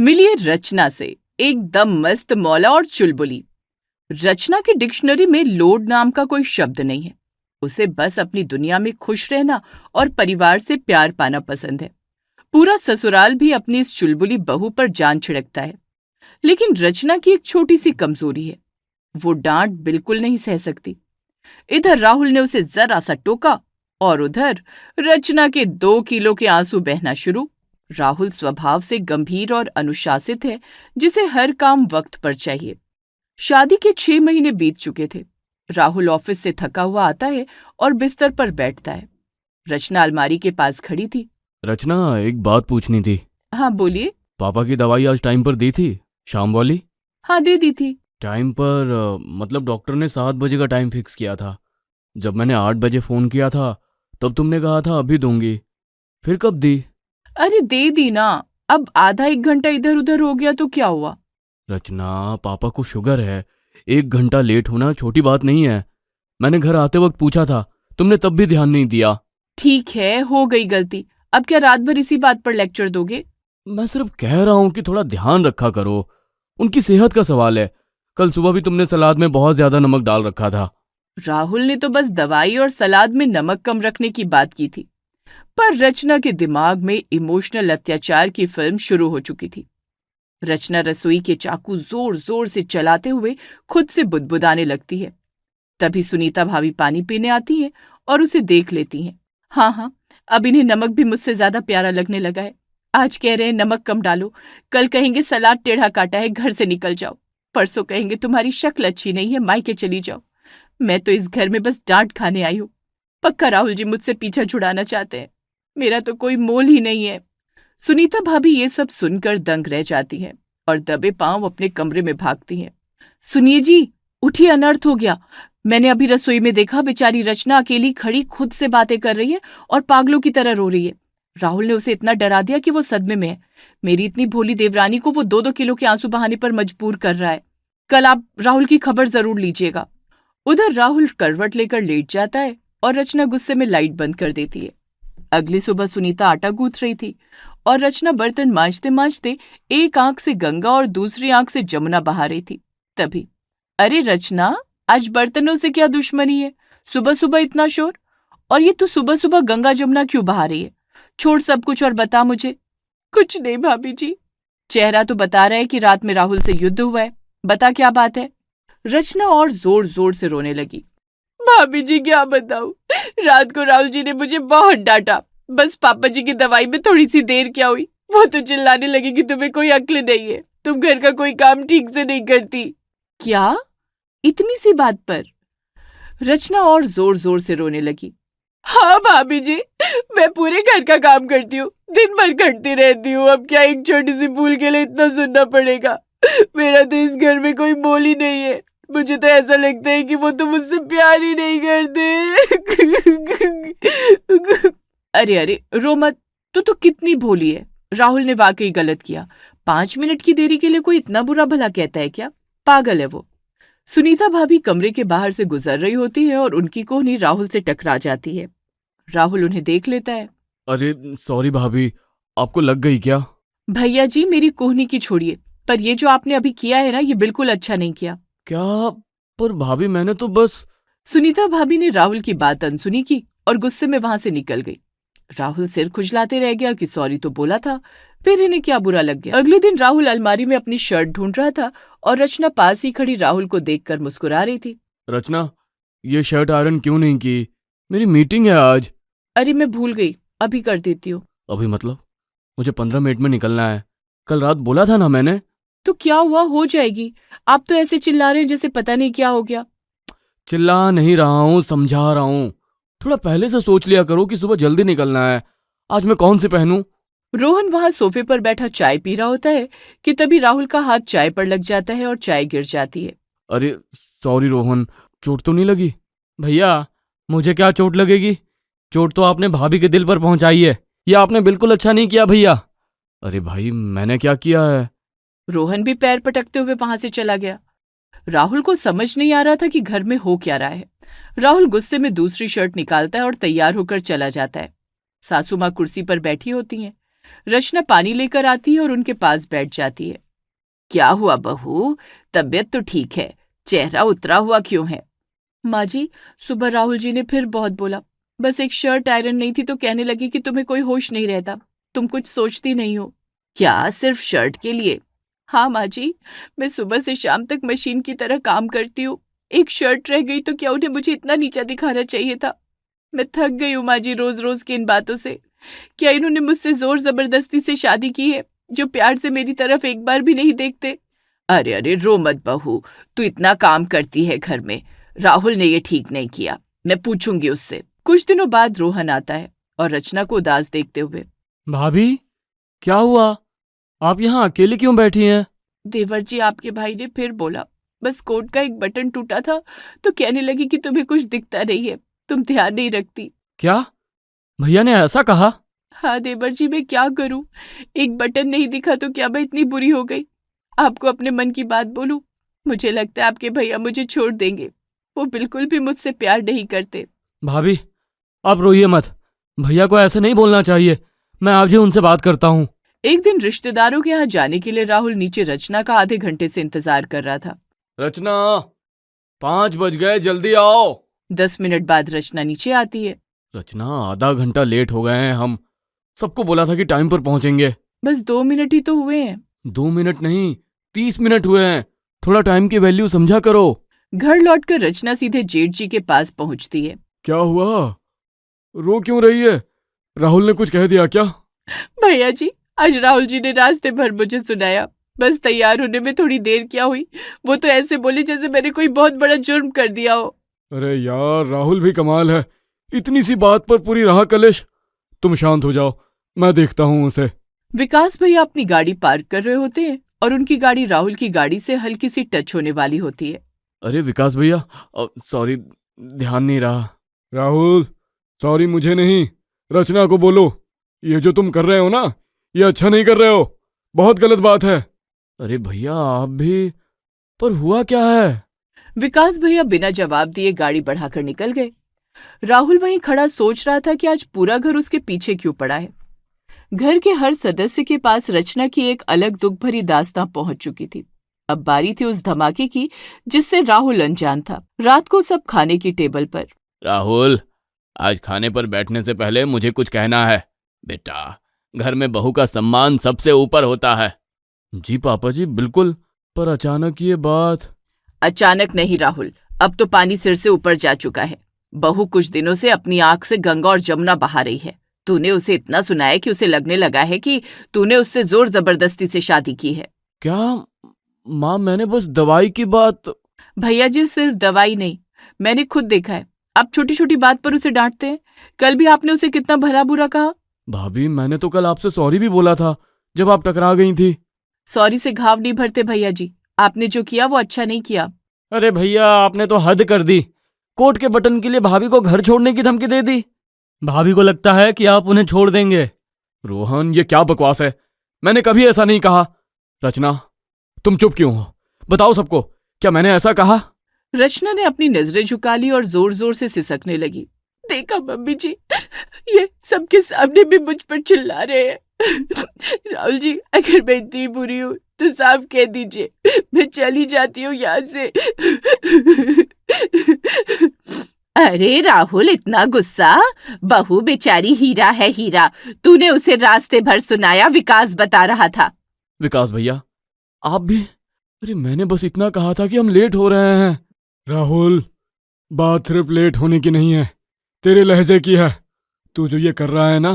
मिलिए रचना से, एकदम मस्त मौला और चुलबुली। रचना की डिक्शनरी में लोड नाम का कोई शब्द नहीं है। उसे बस अपनी दुनिया में खुश रहना और परिवार से प्यार पाना पसंद है। पूरा ससुराल भी अपनी इस चुलबुली बहू पर जान छिड़कता है। लेकिन रचना की एक छोटी सी कमजोरी है, वो डांट बिल्कुल नहीं सह सकती। इधर राहुल ने उसे जरा सा टोका और उधर रचना के 2 किलो के आंसू बहना शुरू। राहुल स्वभाव से गंभीर और अनुशासित है, जिसे हर काम वक्त पर चाहिए। शादी के 6 महीने बीत चुके थे। राहुल ऑफिस से थका हुआ आता है और बिस्तर पर बैठता है। रचना अलमारी के पास खड़ी थी। रचना, एक बात पूछनी थी। हाँ बोलिए। पापा की दवाई आज टाइम पर दी थी? शाम वाली? हाँ दे दी थी। टाइम पर मतलब डॉक्टर ने 7 बजे का टाइम फिक्स किया था। जब मैंने 8 बजे फ़ोन किया था तब तुमने कहा था अभी दूंगी। फिर कब दी? अरे दे दी ना। अब आधा 1 घंटा इधर उधर हो गया तो क्या हुआ? रचना, पापा को शुगर है। 1 घंटा लेट होना छोटी बात नहीं है। मैंने घर आते वक्त पूछा था, तुमने तब भी ध्यान नहीं दिया। ठीक है, हो गई गलती। अब क्या रात भर इसी बात पर लेक्चर दोगे? मैं सिर्फ कह रहा हूं कि थोड़ा ध्यान रखा करो। उनकी सेहत का सवाल है। कल सुबह भी तुमने सलाद में बहुत ज्यादा नमक डाल रखा था। राहुल ने तो बस दवाई और सलाद में नमक कम रखने की बात की थी, पर रचना के दिमाग में इमोशनल अत्याचार की फिल्म शुरू हो चुकी थी। रचना रसोई के चाकू जोर जोर से चलाते हुए खुद से बुदबुदाने लगती है। तभी सुनीता भाभी पानी पीने आती है और उसे देख लेती हैं। हाँ, अब इन्हें नमक भी मुझसे ज्यादा प्यारा लगने लगा है। आज कह रहे हैं नमक कम डालो, कल कहेंगे सलाद टेढ़ा काटा है, घर से निकल जाओ, परसों कहेंगे तुम्हारी शक्ल अच्छी नहीं है, मायके चली जाओ। मैं तो इस घर में बस डांट खाने आई हूँ। पक्का राहुल जी मुझसे पीछा छुड़ाना चाहते हैं। मेरा तो कोई मोल ही नहीं है। सुनीता भाभी ये सब सुनकर दंग रह जाती है और दबे पांव अपने कमरे में भागती हैं। सुनिए जी, उठिए, अनर्थ हो गया। मैंने अभी रसोई में देखा, बेचारी रचना अकेली खड़ी खुद से बातें कर रही है और पागलों की तरह रो रही है। राहुल ने उसे इतना डरा दिया कि वो सदमे में है। मेरी इतनी भोली देवरानी को वो 2-2 किलो के आंसू बहाने पर मजबूर कर रहा है। कल आप राहुल की खबर जरूर लीजिएगा। उधर राहुल करवट लेकर लेट जाता है और रचना गुस्से में लाइट बंद कर देती है। अगली सुबह सुनीता आटा गूंथ रही थी और रचना बर्तन मांजते मांजते एक आंख से गंगा और दूसरी आंख से जमुना बहा रही थी। तभी, अरे रचना, आज बर्तनों से क्या दुश्मनी है? सुबह सुबह इतना शोर, और ये तू सुबह सुबह गंगा जमुना क्यों बहा रही है? छोड़ सब कुछ और बता मुझे। कुछ नहीं भाभी जी। चेहरा तो बता रहा है कि रात में राहुल से युद्ध हुआ है। बता क्या बात है? रचना और जोर जोर से रोने लगी। भाभी जी क्या बताऊं, रात को राहुल जी ने मुझे बहुत डांटा। बस पापा जी की दवाई में थोड़ी सी देर क्या हुई, वो तो चिल्लाने लगी कि तुम्हें कोई अक्ल नहीं है, तुम घर का कोई काम ठीक से नहीं करती। क्या? इतनी सी बात पर? रचना और जोर जोर से रोने लगी। हाँ भाभी जी, मैं पूरे घर का काम करती हूँ, दिन भर खटती रहती हूँ। अब क्या एक छोटी सी भूल के लिए इतना सुनना पड़ेगा? मेरा तो इस घर में कोई मोल ही नहीं है। मुझे तो ऐसा लगता है कि वो तो मुझसे प्यार ही नहीं करते। अरे अरे रो मत, तू तो कितनी भोली है। राहुल ने वाकई गलत किया। 5 मिनट की देरी के लिए कोई इतना बुरा भला कहता है क्या? पागल है वो। सुनीता भाभी कमरे के बाहर से गुजर रही होती है और उनकी कोहनी राहुल से टकरा जाती है। राहुल उन्हें देख लेता है। अरे सॉरी भाभी, आपको लग गई क्या? भैया जी, मेरी कोहनी की छोड़िए, पर ये जो आपने अभी किया है ना, ये बिल्कुल अच्छा नहीं किया। क्या? पर भाभी, मैंने तो बस। सुनीता भाभी ने राहुल की बात अनसुनी की और गुस्से में वहां से निकल गई। राहुल सिर खुजलाते रह गया कि सॉरी तो बोला था, फिर इन्हें क्या बुरा लग गया। अगले दिन राहुल अलमारी में अपनी शर्ट ढूंढ रहा था और रचना पास ही खड़ी राहुल को देखकर मुस्कुरा रही थी। रचना, ये शर्ट आयरन क्यों नहीं की? मेरी मीटिंग है आज। अरे मैं भूल गई, अभी कर देती हूँ। अभी मतलब? मुझे 15 मिनट में निकलना है। कल रात बोला था ना मैंने। तो क्या हुआ, हो जाएगी। आप तो ऐसे चिल्ला रहे हैं जैसे पता नहीं क्या हो गया। चिल्ला नहीं रहा हूँ, समझा रहा हूँ। थोड़ा पहले से सोच लिया करो कि सुबह जल्दी निकलना है। आज मैं कौन सी पहनूं? रोहन वहां सोफे पर बैठा चाय पी रहा होता है कि तभी राहुल का हाथ चाय पर लग जाता है और चाय गिर जाती है। अरे सॉरी रोहन, चोट तो नहीं लगी? भैया, मुझे क्या चोट लगेगी? चोट तो आपने भाभी के दिल पर पहुंचाई है। ये आपने बिल्कुल अच्छा नहीं किया भैया। अरे भाई, मैंने क्या किया है? रोहन भी पैर पटकते हुए वहां से चला गया। राहुल को समझ नहीं आ रहा था कि घर में हो क्या रहा है। राहुल गुस्से में दूसरी शर्ट निकालता है और तैयार होकर चला जाता है। सासू माँ कुर्सी पर बैठी होती हैं। रचना पानी लेकर आती है और उनके पास बैठ जाती है। क्या हुआ बहू, तबीयत तो ठीक है, चेहरा उतरा हुआ क्यों है? माँ जी, सुबह राहुल जी ने फिर बहुत बोला। बस एक शर्ट आयरन नहीं थी तो कहने लगी कि तुम्हें कोई होश नहीं रहता, तुम कुछ सोचती नहीं हो। क्या सिर्फ शर्ट के लिए? हाँ माँ जी, मैं सुबह से शाम तक मशीन की तरह काम करती हूँ। एक शर्ट रह गई तो क्या उन्हें मुझे इतना नीचा दिखाना चाहिए था? मैं थक गई हूँ माँ जी रोज रोज की इन बातों से। क्या इन्होंने मुझसे जोर जबरदस्ती से शादी की है, जो प्यार से मेरी तरफ एक बार भी नहीं देखते? अरे अरे रो मत बहू, तू इतना काम करती है घर में। राहुल ने ये ठीक नहीं किया, मैं पूछूंगी उससे। कुछ दिनों बाद रोहन आता है और रचना को उदास देखते हुए, भाभी, क्या हुआ? आप यहाँ अकेले क्यों बैठी हैं? देवर जी आपके भाई ने फिर बोला। बस कोट का एक बटन टूटा था तो कहने लगी कि तुम्हें कुछ दिखता नहीं है, तुम ध्यान नहीं रखती। क्या भैया ने ऐसा कहा? हाँ देवर जी, मैं क्या करूं, एक बटन नहीं दिखा तो क्या मैं इतनी बुरी हो गई? आपको अपने मन की बात बोलूं, मुझे लगता है आपके भैया मुझे छोड़ देंगे। वो बिल्कुल भी मुझसे प्यार नहीं करते। भाभी, आप रोइए मत। भैया को ऐसे नहीं बोलना चाहिए। मैं आज ही उनसे बात करता हूँ। एक दिन रिश्तेदारों के यहाँ जाने के लिए राहुल नीचे रचना का आधे घंटे से इंतजार कर रहा था। रचना, 5 बज गए, जल्दी आओ। 10 मिनट बाद रचना नीचे आती है। रचना, आधा घंटा लेट हो गए हैं हम। सबको बोला था कि टाइम पर पहुंचेंगे। बस 2 मिनट ही तो हुए हैं। 2 मिनट नहीं, 30 मिनट हुए हैं। थोड़ा टाइम की वैल्यू समझा करो। घर लौटकर रचना सीधे जेठ जी के पास पहुंचती है। क्या हुआ? रो क्यों रही है? राहुल ने कुछ कह दिया क्या? भैया जी, आज राहुल जी ने रास्ते भर मुझे सुनाया। बस तैयार होने में थोड़ी देर क्या हुई, वो तो ऐसे बोले जैसे मैंने कोई बहुत बड़ा जुर्म कर दिया हो। अरे यार, राहुल भी कमाल है। इतनी सी बात पर पूरी राह कलेश। तुम शांत हो जाओ, मैं देखता हूँ उसे। विकास भैया अपनी गाड़ी पार्क कर रहे होते हैं और उनकी गाड़ी राहुल की गाड़ी से हल्की सी टच होने वाली होती है। अरे विकास भैया, सॉरी, ध्यान नहीं रहा। राहुल, सॉरी मुझे नहीं, रचना को बोलो। ये जो तुम कर रहे हो ना, ये अच्छा नहीं कर रहे हो, बहुत गलत बात है। अरे भैया आप भी, पर हुआ क्या है? विकास भैया बिना जवाब दिए गाड़ी बढ़ाकर निकल गए। राहुल वहीं खड़ा सोच रहा था कि आज पूरा घर उसके पीछे क्यों पड़ा है। घर के हर सदस्य के पास रचना की एक अलग दुख भरी दास्तां पहुंच चुकी थी। अब बारी थी उस धमाके की जिससे राहुल अनजान था। रात को सब खाने की टेबल पर। राहुल, आज खाने पर बैठने से पहले मुझे कुछ कहना है। बेटा, घर में बहू का सम्मान सबसे ऊपर होता है। जी पापा जी, बिल्कुल। पर अचानक ये बात। अचानक नहीं राहुल, अब तो पानी सिर से ऊपर जा चुका है। बहू कुछ दिनों से अपनी आंख से गंगा और जमुना बहा रही है। तूने उसे इतना सुनाया कि उसे लगने लगा है कि तूने उससे जोर जबरदस्ती से शादी की है। क्या माँ, मैंने बस दवाई की बात। भैया जी, सिर्फ दवाई नहीं, मैंने खुद देखा है। आप छोटी छोटी बात पर उसे डांटते हैं। कल भी आपने उसे कितना भला बुरा कहा। भाभी, मैंने तो कल आपसे सॉरी भी बोला था जब आप टकरा गई थी। सॉरी से घाव नहीं भरते भैया जी, आपने जो किया वो अच्छा नहीं किया। अरे भैया, आपने तो हद कर दी। कोट के बटन के लिए भाभी को घर छोड़ने की धमकी दे दी। भाभी को लगता है कि आप उन्हें छोड़ देंगे। रोहन, ये क्या बकवास है? मैंने कभी ऐसा नहीं कहा। रचना, तुम चुप क्यों हो? बताओ सबको, क्या मैंने ऐसा कहा? रचना ने अपनी नजरें झुका ली और जोर जोर से सिसकने लगी। देखा मम्मी जी, ये सबके सामने भी मुझ पर चिल्ला रहे हैं। राहुल जी, अगर मैं इतनी बुरी हूँ तो साफ कह दीजिए, मैं चली जाती हूँ यहाँ से। अरे राहुल, इतना गुस्सा? बहू बेचारी हीरा है हीरा, तूने उसे रास्ते भर सुनाया, विकास बता रहा था। विकास भैया, आप भी? अरे मैंने बस इतना कहा था कि हम लेट हो रहे हैं। राहुल, बात सिर्फ लेट होने की नहीं है, तेरे लहजे की है। तू जो ये कर रहा है ना,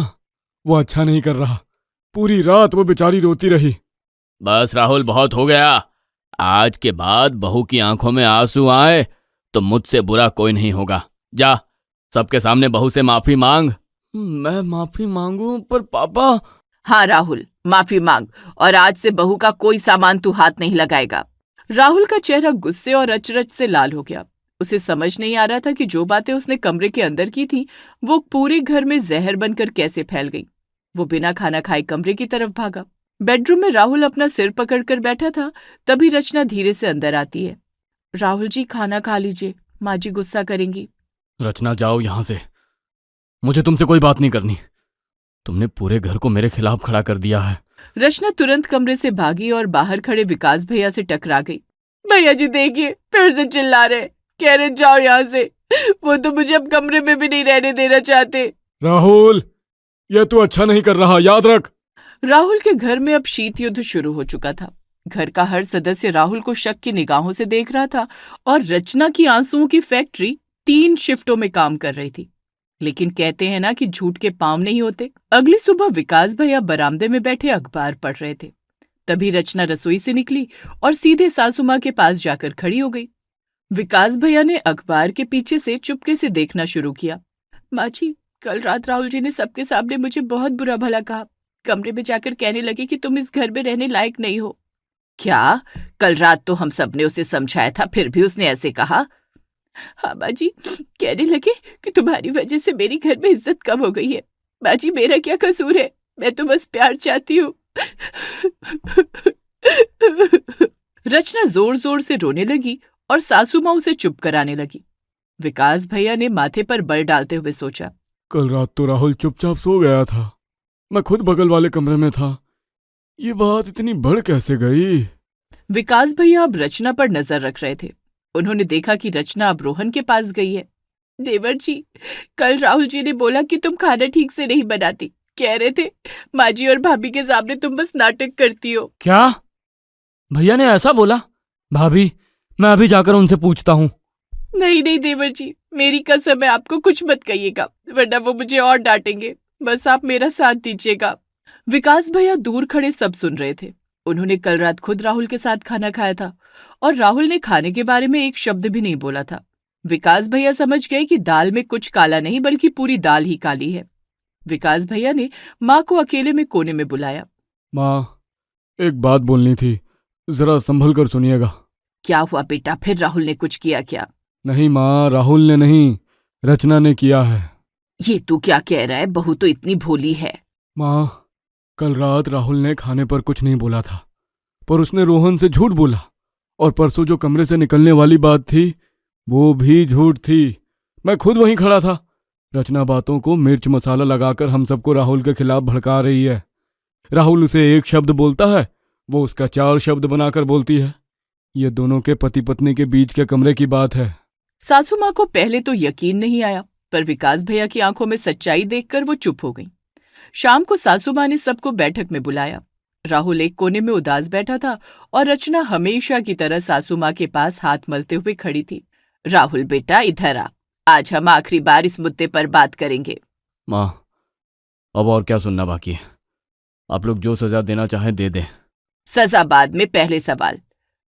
वो अच्छा नहीं कर रहा। पूरी रात वो बेचारी रोती रही। बस राहुल, बहुत हो गया। आज के बाद बहू की आंखों में आंसू आए तो मुझसे बुरा कोई नहीं होगा। जा, सबके सामने बहू से माफी मांग। मैं माफी मांगू? पर पापा। हाँ राहुल, माफी मांग, और आज से बहू का कोई सामान तू हाथ नहीं लगाएगा। राहुल का चेहरा गुस्से और अचरज से लाल हो गया। उसे समझ नहीं आ रहा था कि जो बातें उसने कमरे के अंदर की थी वो पूरे घर में जहर बनकर कैसे फैल गई। वो बिना खाना खाए कमरे की तरफ भागा। बेडरूम में राहुल अपना सिर पकड़कर बैठा था, तभी रचना धीरे से अंदर आती है। राहुल जी, खाना खा लीजिए, माँ जी गुस्सा करेंगी। रचना, जाओ यहां से, मुझे तुमसे कोई बात नहीं करनी। तुमने पूरे घर को मेरे खिलाफ खड़ा कर दिया है। रचना तुरंत कमरे से भागी और बाहर खड़े विकास भैया से टकरा गई। भैया जी देखिए, फिर से चिल्ला रहे, कह रहे जाओ यहाँ से। वो तो मुझे अब कमरे में भी नहीं रहने देना चाहते। राहुल, यह तू अच्छा नहीं कर रहा, याद रख। राहुल के घर में अब शीत युद्ध शुरू हो चुका था। घर का हर सदस्य राहुल को शक की निगाहों से देख रहा था और रचना की आंसुओं की फैक्ट्री 3 शिफ्टों में काम कर रही थी। लेकिन कहते हैं ना कि झूठ के पांव नहीं होते। अगली सुबह विकास भैया बरामदे में बैठे अखबार पढ़ रहे थे। तभी रचना रसोई से निकली और सीधे सासू माँ के पास जाकर खड़ी हो गई। विकास भैया ने अखबार के पीछे से चुपके से देखना शुरू किया। माँ जी, कल रात राहुल जी ने सबके सामने मुझे बहुत बुरा भला कहा। कमरे में जाकर कहने लगे कि तुम इस घर में रहने लायक नहीं हो। क्या? कल रात तो हम सबने उसे समझाया था, फिर भी उसने ऐसे कहा? हाँ बाजी, कहने लगे कि तुम्हारी वजह से मेरी घर में इज्जत कम हो गई है। बाजी, मेरा क्या कसूर है? मैं तो बस प्यार चाहती हूँ। रचना जोर जोर से रोने लगी और सासू माँ उसे चुप कराने लगी। विकास भैया ने माथे पर बल डालते हुए सोचा, कल रात तो राहुल चुपचाप सो गया था, मैं खुद बगल वाले कमरे में था। ये बात इतनी बढ़ कैसे गई? विकास भैया अब रचना पर नजर रख रहे थे। उन्होंने देखा कि रचना अब रोहन के पास गई है। देवर जी, कल राहुल जी ने बोला कि तुम खाना ठीक से नहीं बनाती। कह रहे थे माँ जी और भाभी के सामने तुम बस नाटक करती हो। क्या? भैया ने ऐसा बोला? भाभी, मैं अभी जाकर उनसे पूछता हूँ। नहीं नहीं देवर जी, मेरी कसम है, आपको कुछ मत कहिएगा, वरना वो मुझे और डांटेंगे। बस आप मेरा साथ दीजिएगा। विकास भैया दूर खड़े सब सुन रहे थे। उन्होंने कल रात खुद राहुल के साथ खाना खाया था और राहुल ने खाने के बारे में एक शब्द भी नहीं बोला था। विकास भैया समझ गए कि दाल में कुछ काला नहीं बल्कि पूरी दाल ही काली है। विकास भैया ने माँ को अकेले में कोने में बुलाया। माँ, एक बात बोलनी थी, जरा संभल कर सुनिएगा। क्या हुआ बेटा, फिर राहुल ने कुछ किया क्या? नहीं माँ, राहुल ने नहीं, रचना ने किया है। ये तू क्या कह रहा है? बहू तो इतनी भोली है। माँ, कल रात राहुल ने खाने पर कुछ नहीं बोला था, पर उसने रोहन से झूठ बोला। और परसों जो कमरे से निकलने वाली बात थी वो भी झूठ थी। मैं खुद वहीं खड़ा था। रचना बातों को मिर्च मसाला लगाकर हम सबको राहुल के खिलाफ भड़का रही है। राहुल उसे एक शब्द बोलता है, वो उसका 4 शब्द बनाकर बोलती है। ये दोनों के पति पत्नी के बीच के कमरे की बात है। सासू माँ को पहले तो यकीन नहीं आया, पर विकास भैया की आंखों में सच्चाई देखकर वो चुप हो गई। शाम को सासू माँ ने सबको बैठक में बुलाया। राहुल एक कोने में उदास बैठा था और रचना हमेशा की तरह सासू माँ के पास हाथ मलते हुए खड़ी थी। राहुल बेटा, इधर आ, आज हम आखिरी बार इस मुद्दे पर बात करेंगे। माँ, अब और क्या सुनना बाकी है? आप लोग जो सजा देना चाहें दे दें। सजा बाद में, पहले सवाल।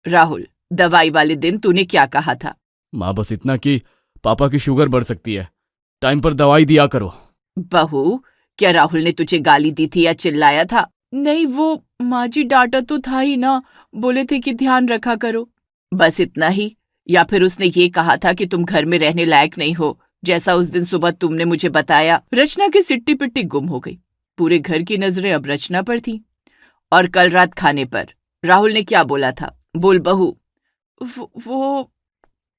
राहुल, दवाई वाले दिन तूने क्या कहा था? माँ, बस इतना कि पापा की शुगर बढ़ सकती है, टाइम पर दवाई दिया करो। बहू, क्या राहुल ने तुझे गाली दी थी या चिल्लाया था? नहीं, वो माँ जी डांटा तो था ही ना, बोले थे कि ध्यान रखा करो। बस इतना ही? या फिर उसने ये कहा था कि तुम घर में रहने लायक नहीं हो, जैसा उस दिन सुबह तुमने मुझे बताया? रचना की सिट्टी पिट्टी गुम हो गई। पूरे घर की नजरें अब रचना पर थीं। और कल रात खाने पर राहुल ने क्या बोला था? बोल बहू। वो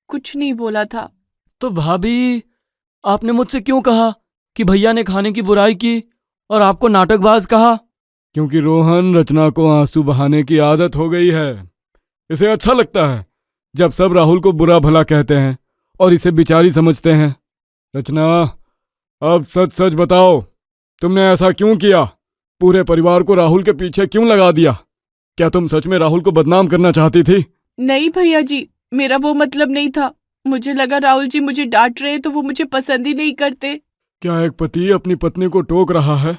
कुछ नहीं बोला था। तो भाभी, आपने मुझसे क्यों कहा कि भैया ने खाने की बुराई की और आपको नाटकबाज कहा? क्योंकि रोहन, रचना को आंसू बहाने की आदत हो गई है। इसे अच्छा लगता है जब सब राहुल को बुरा भला कहते हैं और इसे बेचारी समझते हैं। रचना, अब सच सच बताओ, तुमने ऐसा क्यों किया? पूरे परिवार को राहुल के पीछे क्यों लगा दिया? क्या तुम सच में राहुल को बदनाम करना चाहती थी? नहीं भैया जी, मेरा वो मतलब नहीं था। मुझे लगा राहुल जी मुझे डांट रहे तो वो मुझे पसंद ही नहीं करते। क्या एक पति अपनी पत्नी को टोक रहा है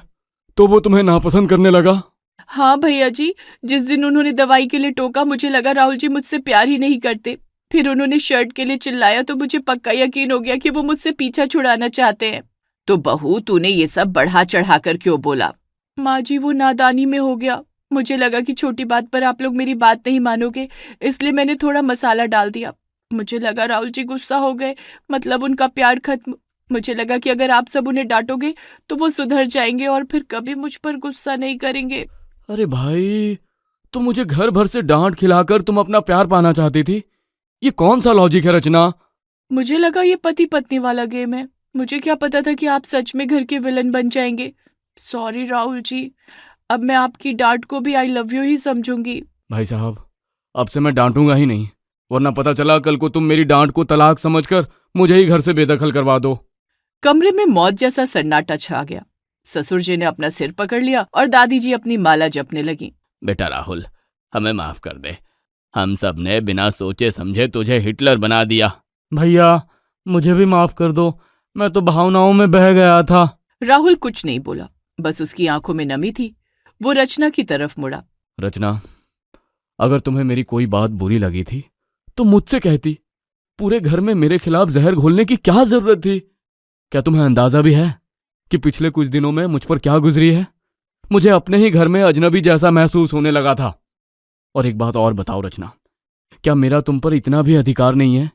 तो वो तुम्हें नापसंद करने लगा? हाँ भैया जी, जिस दिन उन्होंने दवाई के लिए टोका मुझे लगा राहुल जी मुझसे प्यार ही नहीं करते। फिर उन्होंने शर्ट के लिए चिल्लाया तो मुझे पक्का यकीन हो गया कि वो मुझसे पीछा छुड़ाना चाहते हैं। तो बहू, तूने ये सब बढ़ा चढ़ाकर क्यों बोला? माँ जी, वो नादानी में हो गया। मुझे लगा कि छोटी बात पर आप लोग मेरी बात नहीं मानोगे, इसलिए मैंने थोड़ा मसाला डाल दिया। मुझे लगा राहुल जी गुस्सा हो गए, मतलब उनका प्यार खत्म। मुझे लगा कि अगर आप सब उन्हें डांटोगे तो वो सुधर जाएंगे और फिर कभी मुझ पर गुस्सा नहीं करेंगे। अरे भाई, तो मुझे घर भर से डांट खिलाकर तुम अपना प्यार पाना चाहती थी? ये कौन सा लॉजिक है रचना? मुझे लगा ये पति पत्नी वाला गेम है। मुझे क्या पता था कि आप सच में घर के विलन बन जाएंगे। सॉरी राहुल जी, अब मैं आपकी डांट को भी आई लव यू ही समझूंगी। भाई साहब, अब से मैं डांटूंगा ही नहीं, वरना पता चला कल को तुम मेरी डांट को तलाक समझकर मुझे ही घर से बेदखल करवा दो। कमरे में मौत जैसा सन्नाटा छा गया। ससुर जी ने अपना सिर पकड़ लिया और दादी जी अपनी माला जपने लगी। बेटा राहुल, हमें माफ कर दे। हम सब ने बिना सोचे समझे तुझे हिटलर बना दिया। भैया, मुझे भी माफ कर दो, मैं तो भावनाओं में बह गया था। राहुल कुछ नहीं बोला, बस उसकी आंखों में नमी थी। वो रचना की तरफ मुड़ा। रचना, अगर तुम्हें मेरी कोई बात बुरी लगी थी तो मुझसे कहती। पूरे घर में मेरे खिलाफ जहर घोलने की क्या जरूरत थी? क्या तुम्हें अंदाजा भी है कि पिछले कुछ दिनों में मुझ पर क्या गुजरी है? मुझे अपने ही घर में अजनबी जैसा महसूस होने लगा था। और एक बात और बताओ रचना, क्या मेरा तुम पर इतना भी अधिकार नहीं है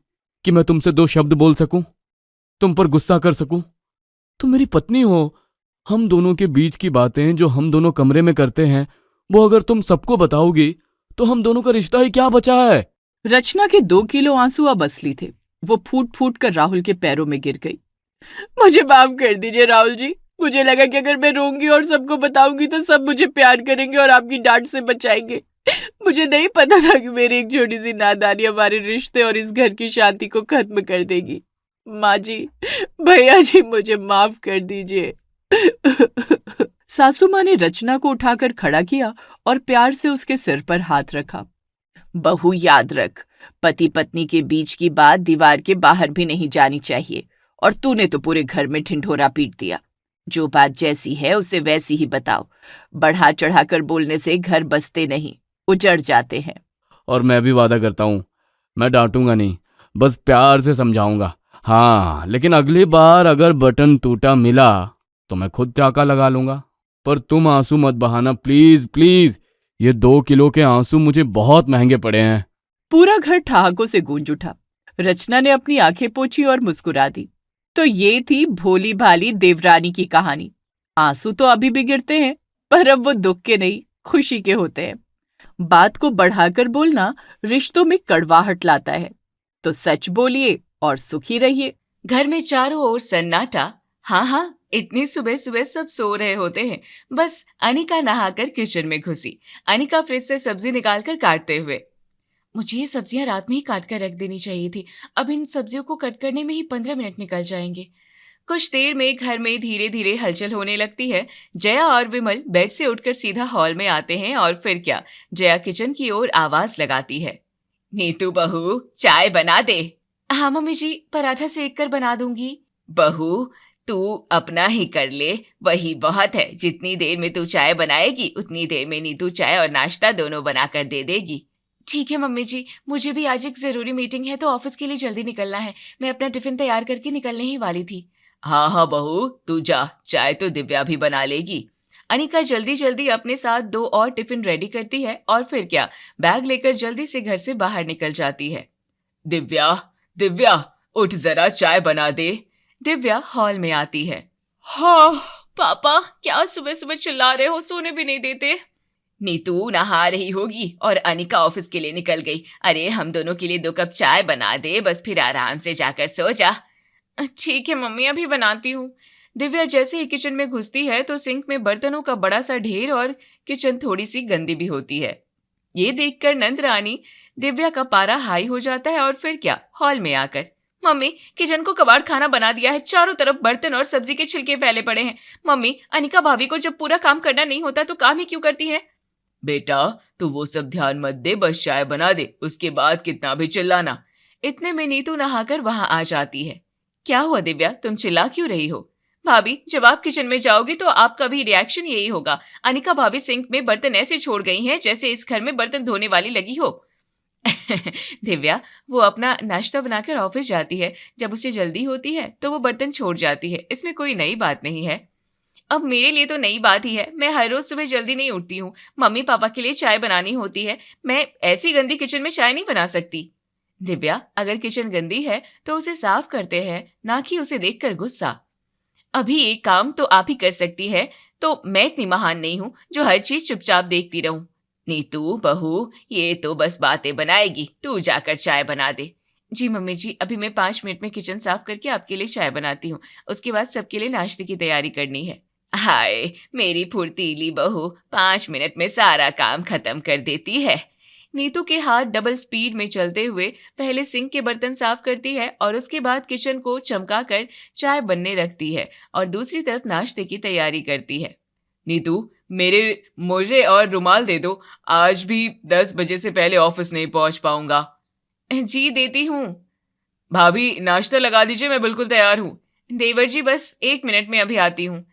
कि मैं तुमसे दो शब्द बोल सकूं, तुम पर गुस्सा कर सकूं? तुम मेरी पत्नी हो। हम दोनों के बीच की बातें जो हम दोनों कमरे में करते हैं, वो अगर तुम सबको बताओगी तो हम दोनों का रिश्ता ही क्या बचा है? रचना के 2 किलो आंसू अब असली थे। वो फूट फूट कर राहुल के पैरों में गिर गई। मुझे माफ कर दीजिए राहुल जी। मुझे लगा कि अगर मैं रोऊंगी और सबको बताऊंगी तो सब मुझे प्यार करेंगे और आपकी डांट से बचाएंगे। मुझे नहीं पता था कि मेरी एक छोटी सी नादानी हमारे रिश्ते और इस घर की शांति को खत्म कर देगी। माँ जी, भैया जी, मुझे माफ कर दीजिए। सासू माँ ने रचना को उठाकर खड़ा किया और प्यार से उसके सिर पर हाथ रखा। बहू, याद रख, पति पत्नी के बीच की बात दीवार के बाहर भी नहीं जानी चाहिए। और तूने तो पूरे घर में ढिंढोरा पीट दिया। जो बात जैसी है उसे वैसी ही बताओ। बढ़ा चढ़ाकर बोलने से घर बसते नहीं, उजड़ जाते हैं। और मैं भी वादा करता हूं, मैं डांटूंगा नहीं, बस प्यार से समझाऊंगा। हाँ, लेकिन अगली बार अगर बटन टूटा मिला तो मैं खुद चाका लगा लूंगा। पर तुम आंसू मत बहाना, प्लीज प्लीज। ये 2 किलो के आंसू मुझे बहुत महंगे पड़े हैं। पूरा घर ठहाकों से गूंज उठा। रचना ने अपनी आंखें पोंछी और मुस्कुरा दी। तो ये थी भोली भाली देवरानी की कहानी। आंसू तो अभी भी गिरते हैं, पर अब वो दुख के नहीं, खुशी के होते हैं। बात को बढ़ाकर बोलना रिश्तों में कड़वाहट लाता है। तो सच बोलिए और सुखी रहिए। घर में चारों ओर सन्नाटा। हाँ, इतनी सुबह सुबह सब सो रहे होते हैं। बस अनिका नहाकर किचन में घुसी। अनिका फ्रिज से सब्जी निकालकर काटते हुए, मुझे ये सब्जियां रात में ही काट कर रख देनी चाहिए थी। अब इन सब्जियों को कट करने में ही 15 मिनट निकल जाएंगे। कुछ देर में घर में धीरे धीरे हलचल होने लगती है। जया और विमल बेड से उठकर सीधा हॉल में आते हैं और फिर क्या, जया किचन की ओर आवाज लगाती है, नीतू बहू, चाय बना दे। हाँ मम्मी जी, पराठा सेक कर बना दूंगी। बहू, तू अपना ही कर ले, वही बहुत है। जितनी देर में तू चाय बनाएगी उतनी देर में नीतू चाय और नाश्ता दोनों बनाकर दे देगी। ठीक है मम्मी जी, मुझे भी आज एक जरूरी मीटिंग है तो ऑफिस के लिए जल्दी निकलना है। मैं अपना टिफिन तैयार करके निकलने ही वाली थी। हाँ बहू, तू जा, चाय तो दिव्या भी बना लेगी। अनिका जल्दी जल्दी अपने साथ 2 और टिफिन रेडी करती है और फिर क्या, बैग लेकर जल्दी से घर से बाहर निकल जाती है। दिव्या, दिव्या, उठ जरा, चाय बना दे। दिव्या हॉल में आती है। हाँ पापा, क्या सुबह सुबह चिल्ला रहे हो, सोने भी नहीं देते। नीतू नहा रही होगी और अनिका ऑफिस के लिए निकल गई। अरे हम दोनों के लिए 2 कप चाय बना दे, बस फिर आराम से जाकर सो जा। ठीक है मम्मी, अभी बनाती हूँ। दिव्या जैसे ही किचन में घुसती है तो सिंक में बर्तनों का बड़ा सा ढेर और किचन थोड़ी सी गंदी भी होती है। ये देखकर नंदरानी दिव्या का पारा हाई हो जाता है और फिर क्या, हॉल में आकर, मम्मी किचन को कबाड़ खाना बना दिया है। चारों तरफ बर्तन और सब्जी के छिलके फैले पड़े हैं। मम्मी, अनिका भाभी को जब पूरा काम करना नहीं होता तो काम ही क्यों करती है? बेटा, तू वो सब ध्यान मत दे, बस चाय बना दे, उसके बाद कितना भी चिल्लाना। इतने में नीतू नहाकर वहां आ जाती है। क्या हुआ दिव्या, तुम चिल्ला क्यों रही हो? भाभी, जब आप किचन में जाओगी तो आपका भी रिएक्शन यही होगा। अनिका भाभी सिंक में बर्तन ऐसे छोड़ गई हैं जैसे इस घर में बर्तन धोने वाली लगी हो। दिव्या, वो अपना नाश्ता बनाकर ऑफिस जाती है। जब उसे जल्दी होती है तो वो बर्तन छोड़ जाती है। इसमें कोई नई बात नहीं है। अब मेरे लिए तो नई बात ही है। मैं हर रोज सुबह जल्दी नहीं उठती हूँ। मम्मी पापा के लिए चाय बनानी होती है। मैं ऐसी गंदी किचन में चाय नहीं बना सकती। दिव्या, अगर किचन गंदी है तो उसे साफ करते हैं, ना कि उसे देखकर गुस्सा। अभी एक काम तो आप ही कर सकती है, तो मैं इतनी महान नहीं हूँ जो हर चीज चुपचाप देखती रहूं। नीतू बहू, ये तो बस बातें बनाएगी, तू जाकर चाय बना दे। जी मम्मी जी, अभी मैं 5 मिनट में किचन साफ करके आपके लिए चाय बनाती हूँ। उसके बाद सबके लिए नाश्ते की तैयारी करनी है। हाय, मेरी फुर्तीली बहू 5 मिनट में सारा काम खत्म कर देती है। नीतू के हाथ डबल स्पीड में चलते हुए पहले सिंक के बर्तन साफ करती है और उसके बाद किचन को चमकाकर चाय बनने रखती है और दूसरी तरफ नाश्ते की तैयारी करती है। नीतू, मुझे और रुमाल दे दो, आज भी 10 बजे से पहले ऑफिस नहीं पहुंच पाऊंगा। जी देती हूँ। भाभी, नाश्ता लगा दीजिए, मैं बिल्कुल तैयार हूँ। देवर जी, बस 1 मिनट में अभी आती हूँ।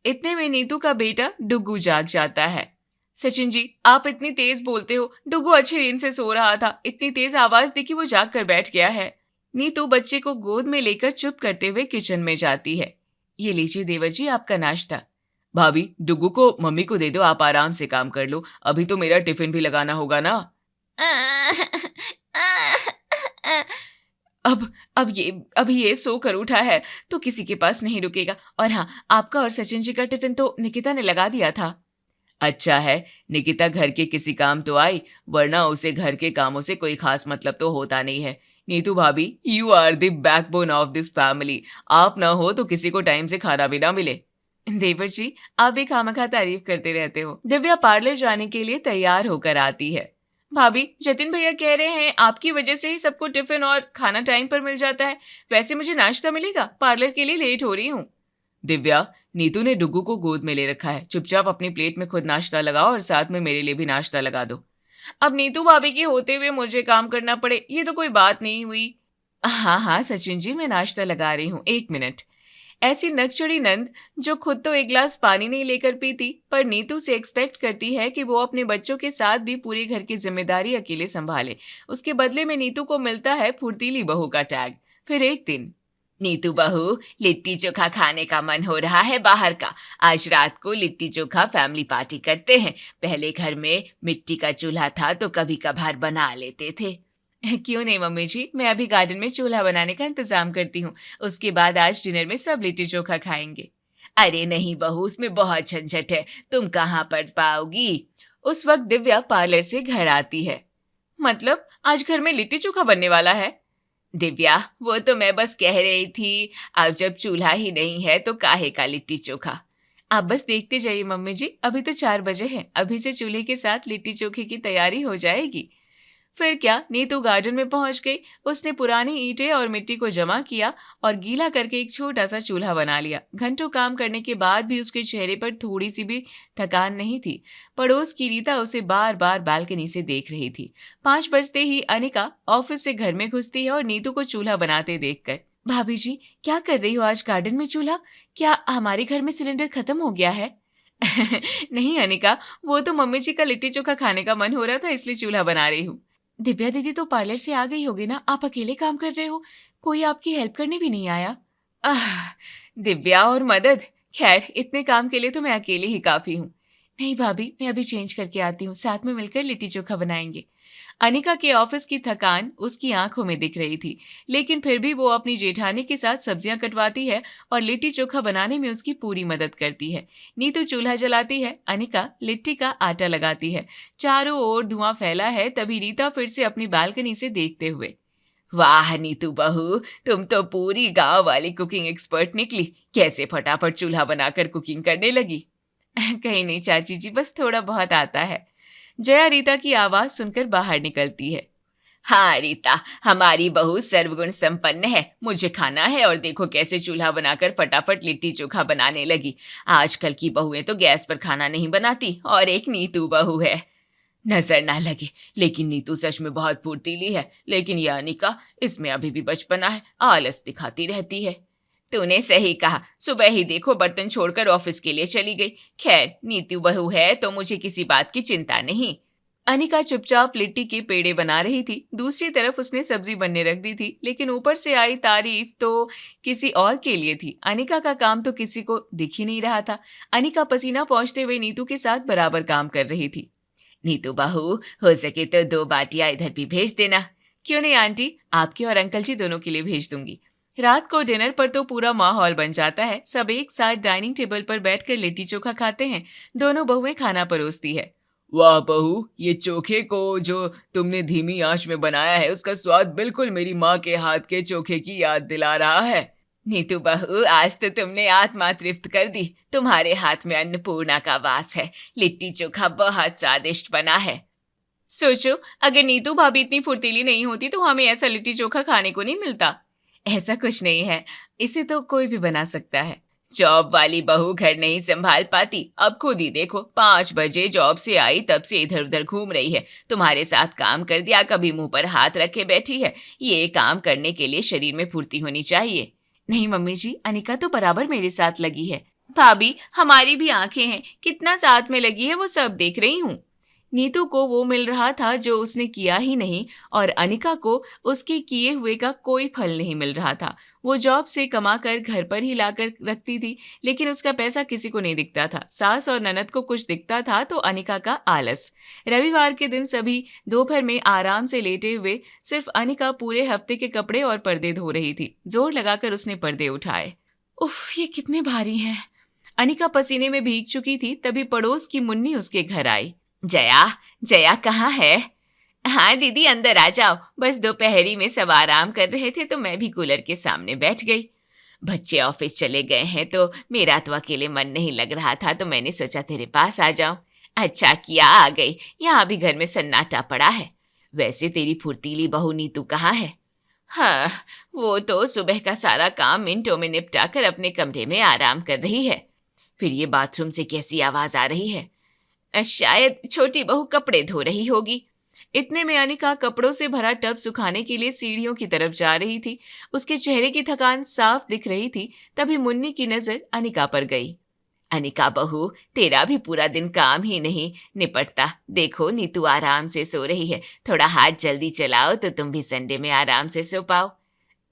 इतने में नीतू का बेटा डुग्गू जाग जाता है। सचिन जी, आप इतनी तेज बोलते हो, डुग्गू अच्छी नींद से सो रहा था, इतनी तेज आवाज दी कि वो जाग कर बैठ गया है। नीतू बच्चे को गोद में लेकर चुप करते हुए किचन में जाती है। ये लीजिए देवर जी आपका नाश्ता। भाभी, डुग्गू को मम्मी को दे दो, आप आराम से काम कर लो, अभी तो मेरा टिफिन भी लगाना होगा ना। अभी ये सो कर उठा है तो किसी के पास नहीं रुकेगा। और हाँ, आपका और सचिन जी का टिफिन तो निकिता ने लगा दिया था। अच्छा है, निकिता घर के किसी काम तो आई, वरना उसे घर के कामों से कोई खास मतलब तो होता नहीं है। नीतू भाभी, you are the backbone of this family. आप ना हो तो किसी को टाइम से खाना भी ना मिले। देवर जी, आप भी खामखा तारीफ करते रहते हो। दिव्या पार्लर जाने के लिए तैयार होकर आती है। भाभी, जतिन भैया कह रहे हैं आपकी वजह से ही सबको टिफिन और खाना टाइम पर मिल जाता है। वैसे मुझे नाश्ता मिलेगा, पार्लर के लिए लेट हो रही हूँ। दिव्या, नीतू ने डुग्गू को गोद में ले रखा है, चुपचाप अपनी प्लेट में खुद नाश्ता लगाओ और साथ में मेरे लिए भी नाश्ता लगा दो। अब नीतू भाभी के होते हुए मुझे काम करना पड़े, ये तो कोई बात नहीं हुई। हाँ हाँ सचिन जी, मैं नाश्ता लगा रही हूँ, 1 मिनट। ऐसी नकचड़ी नंद जो खुद तो एक गिलास पानी नहीं लेकर पीती, पर नीतू से एक्सपेक्ट करती है कि वो अपने बच्चों के साथ भी पूरे घर की जिम्मेदारी अकेले संभाले। उसके बदले में नीतू को मिलता है फुर्तीली बहू का टैग। फिर एक दिन, नीतू बहू, लिट्टी चोखा खाने का मन हो रहा है बाहर का। आज रात को लिट्टी चोखा फैमिली पार्टी करते हैं। पहले घर में मिट्टी का चूल्हा था तो कभी कभार बना लेते थे। क्यों नहीं मम्मी जी, मैं अभी गार्डन में चूल्हा बनाने का इंतजाम करती हूँ, उसके बाद आज डिनर में सब लिट्टी चोखा खाएंगे। अरे नहीं बहू, उसमें बहुत झंझट है, तुम कहाँ पढ़ पाओगी। उस वक्त दिव्या पार्लर से घर आती है। मतलब आज घर में लिट्टी चोखा बनने वाला है? दिव्या, वो तो मैं बस कह रही थी, अब जब चूल्हा ही नहीं है तो काहे का लिट्टी चोखा। आप बस देखते जाइए मम्मी जी, अभी तो 4 बजे हैं, अभी से चूल्हे के साथ लिट्टी चोखे की तैयारी हो जाएगी। फिर क्या, नीतू गार्डन में पहुंच गई। उसने पुरानी ईंटें और मिट्टी को जमा किया और गीला करके एक छोटा सा चूल्हा बना लिया। घंटों काम करने के बाद भी उसके चेहरे पर थोड़ी सी भी थकान नहीं थी। पड़ोस की रीता उसे बार बार बालकनी से देख रही थी। 5 बजते ही अनिका ऑफिस से घर में घुसती है और नीतू को चूल्हा बनाते देखकर, भाभी जी क्या कर रही हो आज गार्डन में चूल्हा? क्या हमारे घर में सिलेंडर खत्म हो गया है? नहीं अनिका, वो तो मम्मी जी का लिट्टी चोखा खाने का मन हो रहा था, इसलिए चूल्हा बना रही हूँ। दिव्या दीदी तो पार्लर से आ गई होगी ना, आप अकेले काम कर रहे हो, कोई आपकी हेल्प करने भी नहीं आया? दिव्या और मदद, खैर इतने काम के लिए तो मैं अकेले ही काफी हूँ। नहीं भाभी, मैं अभी चेंज करके आती हूँ, साथ में मिलकर लिट्टी चोखा बनाएंगे। अनिका के ऑफिस की थकान उसकी आंखों में दिख रही थी, लेकिन फिर भी वो अपनी जेठानी के साथ सब्जियां कटवाती है और लिट्टी चोखा बनाने में उसकी पूरी मदद करती है। नीतू चूल्हा जलाती है, अनिका लिट्टी का आटा लगाती है। चारों ओर धुआं फैला है। तभी रीता फिर से अपनी बालकनी से देखते हुए, वाह नीतू बहू, तुम तो पूरी गांव वाली कुकिंग एक्सपर्ट निकली, कैसे फटाफट चूल्हा बनाकर कुकिंग करने लगी। कहीं नहीं चाची जी, बस थोड़ा बहुत आता है। जया रीता की आवाज सुनकर बाहर निकलती है। हाँ रीता, हमारी बहू सर्वगुण संपन्न है, मुझे खाना है और देखो कैसे चूल्हा बनाकर फटाफट लिट्टी चोखा बनाने लगी। आजकल की बहुएं तो गैस पर खाना नहीं बनाती, और एक नीतू बहू है। नजर ना लगे, लेकिन नीतू सच में बहुत फुर्तीली है, लेकिन यह अनिका, इसमें अभी भी बचपना है, आलस दिखाती रहती है। तूने सही कहा, सुबह ही देखो बर्तन छोड़कर ऑफिस के लिए चली गई। खैर नीतू बहू है तो मुझे किसी बात की चिंता नहीं। अनिका चुपचाप लिट्टी के पेड़े बना रही थी। दूसरी तरफ उसने सब्जी बनने रख दी थी, लेकिन ऊपर से आई तारीफ तो किसी और के लिए थी। अनिका का काम तो किसी को दिख ही नहीं रहा था। अनिका पसीना पोंछते हुए नीतू के साथ बराबर काम कर रही थी। नीतू बहू, हो सके तो 2 बाटियां इधर भी भेज देना। क्यों नहीं आंटी, आपके और अंकल जी दोनों के लिए भेज दूंगी। रात को डिनर पर तो पूरा माहौल बन जाता है। सब एक साथ डाइनिंग टेबल पर बैठकर लिट्टी चोखा खाते हैं। दोनों बहुएं खाना परोसती है। वाह बहू, ये चोखे को जो तुमने धीमी आंच में बनाया है, उसका स्वाद बिल्कुल मेरी माँ के हाथ के चोखे की याद दिला रहा है। नीतू बहू, आज तो तुमने आत्मा तृप्त कर दी। तुम्हारे हाथ में अन्नपूर्णा का वास है। लिट्टी चोखा बहुत स्वादिष्ट बना है। सोचो, अगर नीतू भाभी इतनी फुर्तीली नहीं होती तो हमें ऐसा लिट्टी चोखा खाने को नहीं मिलता। ऐसा कुछ नहीं है, इसे तो कोई भी बना सकता है। जॉब वाली बहू घर नहीं संभाल पाती। अब खुद ही देखो, 5 बजे जॉब से आई तब से इधर उधर घूम रही है। तुम्हारे साथ काम कर दिया, कभी मुंह पर हाथ रखे बैठी है। ये काम करने के लिए शरीर में फुर्ती होनी चाहिए। नहीं मम्मी जी, अनिका तो बराबर मेरे साथ लगी है। भाभी, हमारी भी आंखें हैं, कितना साथ में लगी है वो सब देख रही हूँ। नीतू को वो मिल रहा था जो उसने किया ही नहीं, और अनिका को उसके किए हुए का कोई फल नहीं मिल रहा था। वो जॉब से कमाकर घर पर ही लाकर रखती थी, लेकिन उसका पैसा किसी को नहीं दिखता था। सास और ननद को कुछ दिखता था तो अनिका का आलस। रविवार के दिन सभी दोपहर में आराम से लेटे हुए, सिर्फ अनिका पूरे हफ्ते के कपड़े और पर्दे धो रही थी। जोर लगाकर उसने पर्दे उठाए। उफ, ये कितने भारी हैं। अनिका पसीने में भीग चुकी थी, तभी पड़ोस की मुन्नी उसके घर आई। जया, जया कहाँ है? हाँ दीदी, अंदर आ जाओ। बस दोपहरी में सब आराम कर रहे थे तो मैं भी कूलर के सामने बैठ गई। बच्चे ऑफिस चले गए हैं तो मेरा तो अकेले मन नहीं लग रहा था, तो मैंने सोचा तेरे पास आ जाऊं। अच्छा किया आ गई, यहाँ भी घर में सन्नाटा पड़ा है। वैसे तेरी फुर्तीली बहू नीतू कहाँ है? हाँ, वो तो सुबह का सारा काम मिनटों में निपटा कर अपने कमरे में आराम कर रही है। फिर ये बाथरूम से कैसी आवाज आ रही है? शायद छोटी बहू कपड़े धो रही होगी। इतने में अनिका कपड़ों से भरा टब सुखाने के लिए सीढ़ियों की तरफ जा रही थी। उसके चेहरे की थकान साफ दिख रही थी। तभी मुन्नी की नजर अनिका पर गई। अनिका बहू, तेरा भी पूरा दिन काम ही नहीं निपटता। देखो नीतू आराम से सो रही है, थोड़ा हाथ जल्दी चलाओ तो तुम भी संडे में आराम से सो पाओ।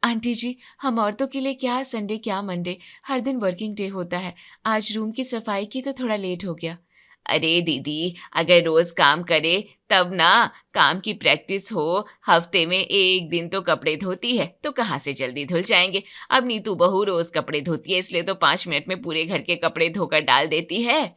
आंटी जी, हम औरतों के लिए क्या संडे क्या मंडे, हर दिन वर्किंग डे होता है। आज रूम की सफाई की तो थोड़ा लेट हो गया। अरे दीदी, अगर रोज काम करे तब ना, काम की प्रैक्टिस हो। हफ्ते में एक दिन तो कपड़े धोती है तो कहाँ से जल्दी धुल जाएंगे। अब नीतू बहू रोज कपड़े धोती है, इसलिए तो 5 मिनट में पूरे घर के कपड़े धोकर डाल देती है।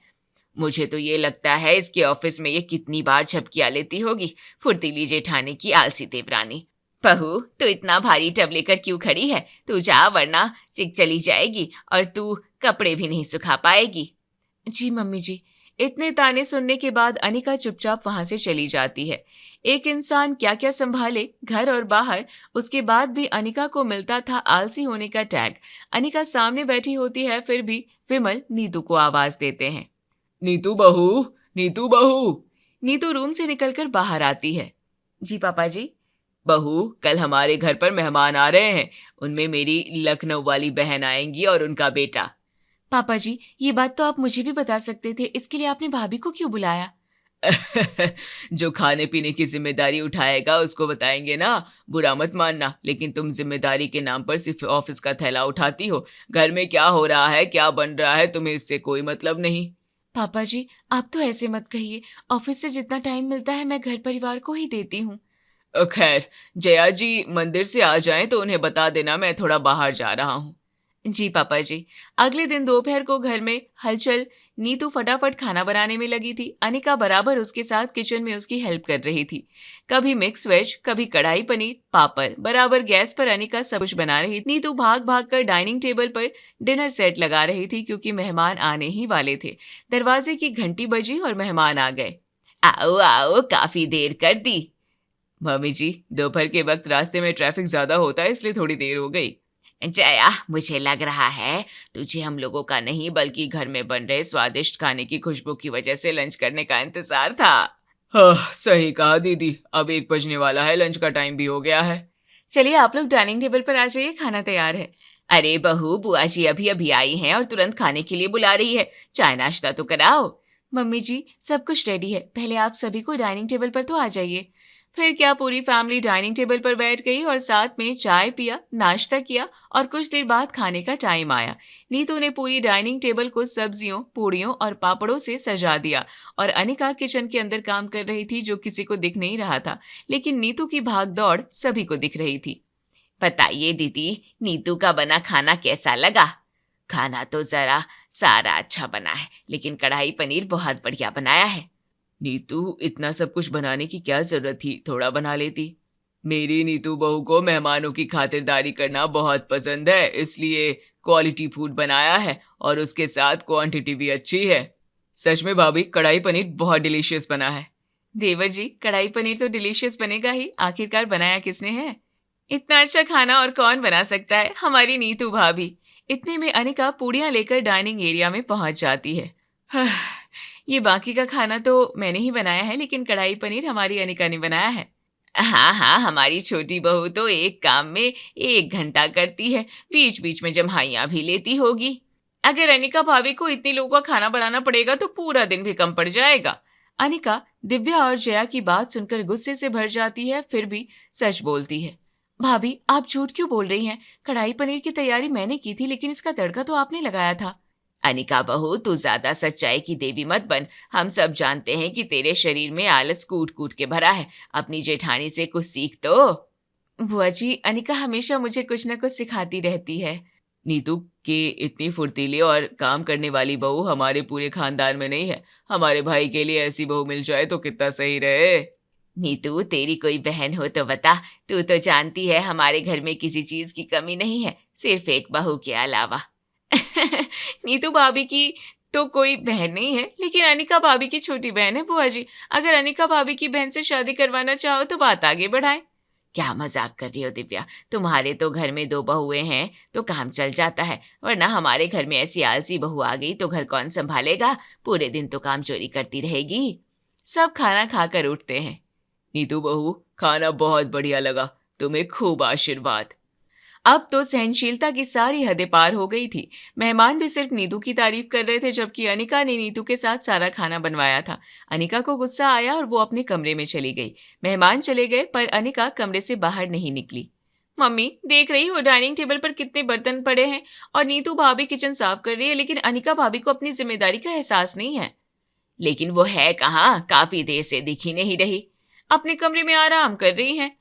मुझे तो ये लगता है इसके ऑफिस में ये कितनी बार झपकियां लेती होगी, फुर्तीली जेठानी की आलसी देवरानी। बहू, तू इतना भारी टब लेकर क्यों खड़ी है? तू जा, वरना चिक चली जाएगी और तू कपड़े भी नहीं सुखा पाएगी। जी मम्मी जी। इतने ताने सुनने के बाद अनिका चुपचाप वहां से चली जाती है। एक इंसान क्या क्या संभाले, घर और बाहर। उसके बाद भी अनिका को मिलता था आलसी होने का टैग। अनिका सामने बैठी होती है, फिर भी विमल नीतू को आवाज देते हैं। नीतू बहू, नीतू बहू। नीतू रूम से निकलकर बाहर आती है। जी पापा जी। बहू, कल हमारे घर पर मेहमान आ रहे हैं। उनमें मेरी लखनऊ वाली बहन आएंगी और उनका बेटा। पापा जी, ये बात तो आप मुझे भी बता सकते थे, इसके लिए आपने भाभी को क्यों बुलाया? जो खाने पीने की जिम्मेदारी उठाएगा उसको बताएंगे ना, बुरा मत मानना। लेकिन तुम जिम्मेदारी के नाम पर सिर्फ ऑफिस का थैला उठाती हो। घर में क्या हो रहा है, क्या बन रहा है, तुम्हें इससे कोई मतलब नहीं। पापा जी, आप तो ऐसे मत कहिए। ऑफिस से जितना टाइम मिलता है मैं घर परिवार को ही देती हूँ। खैर, जया जी मंदिर से आ जाएं तो उन्हें बता देना मैं थोड़ा बाहर जा रहा हूँ। जी पापा जी। अगले दिन दोपहर को घर में हलचल। नीतू फटाफट खाना बनाने में लगी थी। अनिका बराबर उसके साथ किचन में उसकी हेल्प कर रही थी। कभी मिक्स वेज, कभी कढ़ाई पनीर, पापड़। बराबर गैस पर अनिका सब कुछ बना रही। नीतू भाग भाग कर डाइनिंग टेबल पर डिनर सेट लगा रही थी, क्योंकि मेहमान आने ही वाले थे। दरवाजे की घंटी बजी और मेहमान आ गए। आओ आओ, काफी देर कर दी। मम्मी जी, दोपहर के वक्त रास्ते में ट्रैफिक ज्यादा होता है, इसलिए थोड़ी देर हो गई। जया, मुझे लग रहा है तुझे हम लोगों का नहीं बल्कि घर में बन रहे स्वादिष्ट खाने की खुशबू की वजह से लंच करने का इंतजार था। हाँ, सही कहा दीदी। अब 1 बजने वाला है, लंच का टाइम भी हो गया है। चलिए आप लोग डाइनिंग टेबल पर आ जाइए, खाना तैयार है। अरे बहू, बुआ जी अभी अभी आई हैं और तुरंत खाने के लिए बुला रही है। चाय नाश्ता तो कराओ। मम्मी जी, सब कुछ रेडी है, पहले आप सभी को डाइनिंग टेबल पर तो आ जाइए। फिर क्या, पूरी फैमिली डाइनिंग टेबल पर बैठ गई और साथ में चाय पिया, नाश्ता किया और कुछ देर बाद खाने का टाइम आया। नीतू ने पूरी डाइनिंग टेबल को सब्जियों, पूड़ियों और पापड़ों से सजा दिया और अनिका किचन के अंदर काम कर रही थी, जो किसी को दिख नहीं रहा था, लेकिन नीतू की भाग दौड़ सभी को दिख रही थी। बताइए दीदी, नीतू का बना खाना कैसा लगा? खाना तो जरा सारा अच्छा बना है, लेकिन कढ़ाई पनीर बहुत बढ़िया बनाया है। नीतू, इतना सब कुछ बनाने की क्या जरूरत थी, थोड़ा बना लेती। मेरी नीतू बहू को मेहमानों की खातिरदारी करना बहुत पसंद है, इसलिए क्वालिटी फूड बनाया है और उसके साथ क्वांटिटी भी अच्छी है। सच में भाभी, कढ़ाई पनीर बहुत डिलीशियस बना है। देवर जी, कढ़ाई पनीर तो डिलीशियस बनेगा ही, आखिरकार बनाया किसने है? इतना अच्छा खाना और कौन बना सकता है, हमारी नीतू भाभी। इतने में अनिका पूड़ियाँ लेकर डाइनिंग एरिया में पहुंच जाती है। ये बाकी का खाना तो मैंने ही बनाया है, लेकिन कढ़ाई पनीर हमारी अनिका ने बनाया है। हाँ हाँ, हमारी छोटी बहू तो एक काम में 1 घंटा करती है, बीच बीच में जम्हाइयाँ भी लेती होगी। अगर अनिका भाभी को इतने लोगों का खाना बनाना पड़ेगा तो पूरा दिन भी कम पड़ जाएगा। अनिका दिव्या और जया की बात सुनकर गुस्से से भर जाती है, फिर भी सच बोलती है। भाभी, आप झूठ क्यों बोल रही हैं? कढ़ाई पनीर की तैयारी मैंने की थी, लेकिन इसका तड़का तो आपने लगाया था। अनिका बहू, तू ज्यादा सच्चाई की देवी मत बन। हम सब जानते हैं कि तेरे शरीर में आलस कूट कूट के भरा है। अपनी जेठानी से कुछ सीख तो। बुआ जी, अनिका हमेशा मुझे कुछ न कुछ सिखाती रहती है। नीतू की इतनी फुर्तीली और काम करने वाली बहू हमारे पूरे खानदान में नहीं है। हमारे भाई के लिए ऐसी बहू मिल जाए तो कितना सही रहे। नीतू, तेरी कोई बहन हो तो बता। तू तो जानती है हमारे घर में किसी चीज की कमी नहीं है, सिर्फ एक बहू के अलावा। नीतू भाभी की तो कोई बहन नहीं है, लेकिन अनिका भाभी की छोटी बहन है बुआ जी। अगर अनिका भाभी की बहन से शादी करवाना चाहो तो बात आगे बढ़ाएं। क्या मजाक कर रही हो दिव्या? तुम्हारे तो घर में 2 बहुएं हैं तो काम चल जाता है, वरना हमारे घर में ऐसी आलसी बहू आ गई तो घर कौन संभालेगा? पूरे दिन तो काम चोरी करती रहेगी। सब खाना खाकर उठते हैं। नीतू बहू, खाना बहुत बढ़िया लगा, तुम्हें खूब आशीर्वाद। अब तो सहनशीलता की सारी हदें पार हो गई थी। मेहमान भी सिर्फ नीतू की तारीफ कर रहे थे, जबकि अनिका ने नीतू के साथ सारा खाना बनवाया था। अनिका को गुस्सा आया और वो अपने कमरे में चली गई। मेहमान चले गए पर अनिका कमरे से बाहर नहीं निकली। मम्मी, देख रही हो डाइनिंग टेबल पर कितने बर्तन पड़े हैं और नीतू भाभी किचन साफ कर रही है, लेकिन अनिका भाभी को अपनी जिम्मेदारी का एहसास नहीं है। लेकिन वो है कहाँ? काफी देर से दिख ही नहीं रही। अपने कमरे में आराम कर रही है।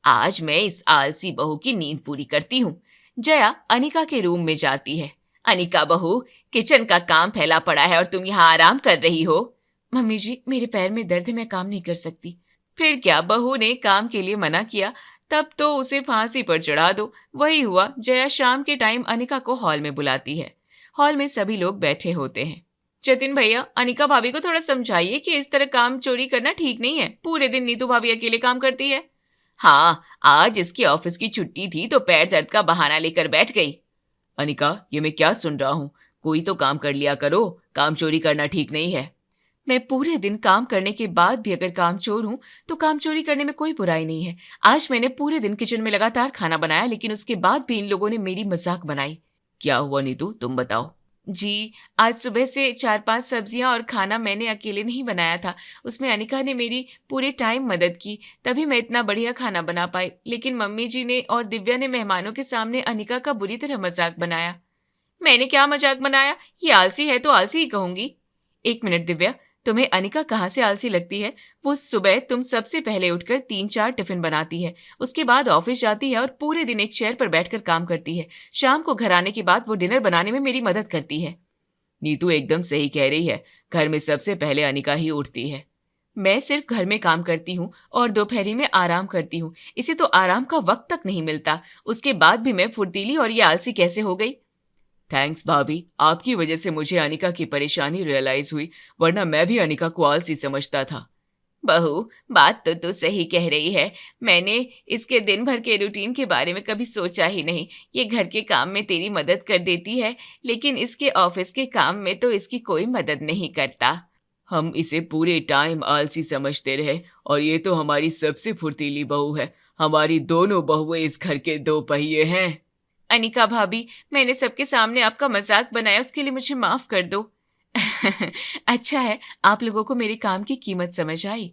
आज मैं इस आलसी बहू की नींद पूरी करती हूँ। जया अनिका के रूम में जाती है। अनिका बहू, किचन का काम फैला पड़ा है और तुम यहाँ आराम कर रही हो। मम्मी जी, मेरे पैर में दर्द है, मैं काम नहीं कर सकती। फिर क्या, बहू ने काम के लिए मना किया तब तो उसे फांसी पर चढ़ा दो। वही हुआ। जया शाम के टाइम अनिका को हॉल में बुलाती है। हॉल में सभी लोग बैठे होते हैं। जतिन भैया, अनिका भाभी को थोड़ा समझाइए कि इस तरह काम चोरी करना ठीक नहीं है। पूरे दिन नीतू भाभी अकेले काम करती है। हाँ, आज इसकी ऑफिस की छुट्टी थी तो पैर दर्द का बहाना लेकर बैठ गई। अनिका, ये मैं क्या सुन रहा हूँ? कोई तो काम कर लिया करो, काम चोरी करना ठीक नहीं है। मैं पूरे दिन काम करने के बाद भी अगर काम चोर हूँ तो काम चोरी करने में कोई बुराई नहीं है। आज मैंने पूरे दिन किचन में लगातार खाना बनाया, लेकिन उसके बाद भी इन लोगों ने मेरी मजाक बनाई। क्या हुआ नीतू, तुम बताओ। जी, आज सुबह से 4-5 सब्जियां और खाना मैंने अकेले नहीं बनाया था। उसमें अनिका ने मेरी पूरे टाइम मदद की, तभी मैं इतना बढ़िया खाना बना पाई। लेकिन मम्मी जी ने और दिव्या ने मेहमानों के सामने अनिका का बुरी तरह मजाक बनाया। मैंने क्या मजाक बनाया? ये आलसी है तो आलसी ही कहूंगी। 1 मिनट दिव्या, तुम्हें अनिका कहाँ से आलसी लगती है? वो सुबह तुम सबसे पहले उठकर 3-4 टिफिन बनाती है, उसके बाद ऑफिस जाती है और पूरे दिन एक चेयर पर बैठकर काम करती है। शाम को घर आने के बाद वो डिनर बनाने में मेरी मदद करती है। नीतू एकदम सही कह रही है, घर में सबसे पहले अनिका ही उठती है। मैं सिर्फ घर में काम करती हूँ और दोपहरी में आराम करती हूँ। इसे तो आराम का वक्त तक नहीं मिलता, उसके बाद भी मैं फुर्तीली और ये आलसी कैसे हो गई? थैंक्स भाभी, आपकी वजह से मुझे अनिका की परेशानी रियलाइज हुई, वरना मैं भी अनिका को आलसी समझता था। बहू, बात तो तू सही कह रही है। मैंने इसके दिन भर के रूटीन के बारे में कभी सोचा ही नहीं। ये घर के काम में तेरी मदद कर देती है, लेकिन इसके ऑफिस के काम में तो इसकी कोई मदद नहीं करता। हम इसे पूरे टाइम आलसी समझते रहे और ये तो हमारी सबसे फुर्तीली बहू है। हमारी दोनों बहुएं इस घर के 2 पहिए हैं। अनिका भाभी, मैंने सबके सामने आपका मजाक बनाया, उसके लिए मुझे माफ कर दो। अच्छा है, आप लोगों को मेरे काम की कीमत समझ आई।